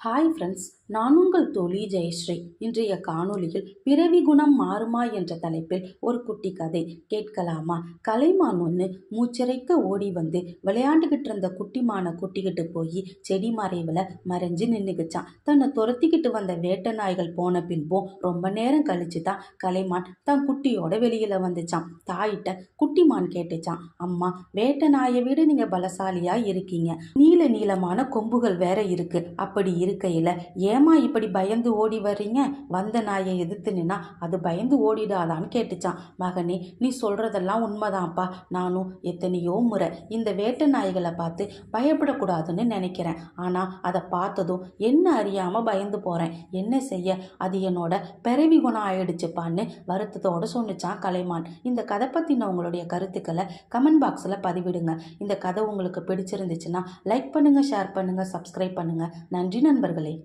Hi friends, நான் உங்கள் தோழி ஜெயஸ்ரீ. இன்றைய காணொளியில் பிறவி குணம் மாறுமா என்ற தலைப்பில் ஒரு குட்டி கதை கேட்கலாமா? கலைமான் ஒன்று மூச்சிறைக்க ஓடி வந்து விளையாண்டுக்கிட்டு இருந்த குட்டிமானை குட்டிக்கிட்டு போய் செடி மறைவில் மறைஞ்சு நின்றுக்குச்சான். தன்னை துரத்திக்கிட்டு வந்த வேட்டை நாய்கள் போன பின்பும் ரொம்ப நேரம் கழிச்சு தான் கலைமான் தன் குட்டியோட வெளியில் வந்துச்சான். தாயிட்ட குட்டிமான் கேட்டுச்சான், அம்மா, வேட்டை நாயை விட நீங்கள் பலசாலியாக இருக்கீங்க, நீளமான கொம்புகள் வேற இருக்கு, அப்படி இருக்கையில் ஏமா இப்படி பயந்து ஓடி வர்றீங்க? வந்த நாயை எதிர்த்து நின்னா அது பயந்து ஓடிடாதான்னு கேட்டுச்சான். மகனே, நீ சொல்றதெல்லாம் உண்மைதான்ப்பா. நானும் எத்தனையோ முறை இந்த வேட்டை நாய்களை பார்த்து பயப்படக்கூடாதுன்னு நினைக்கிறேன். ஆனால் அதை பார்த்ததும் என்ன அறியாமல் பயந்து போகிறேன். என்ன செய்ய, அது என்னோட பிறவி குணம் ஆயிடுச்சுப்பான்னு வருத்தத்தோடு சொன்னிச்சான் கலைமான். இந்த கதை பற்றின உங்களுடைய கருத்துக்களை கமெண்ட் பாக்ஸில் பதிவிடுங்க. இந்த கதை உங்களுக்கு பிடிச்சிருந்துச்சுன்னா லைக் பண்ணுங்கள், ஷேர் பண்ணுங்கள், சப்ஸ்கிரைப் பண்ணுங்கள். நன்றி நண்பர்களே.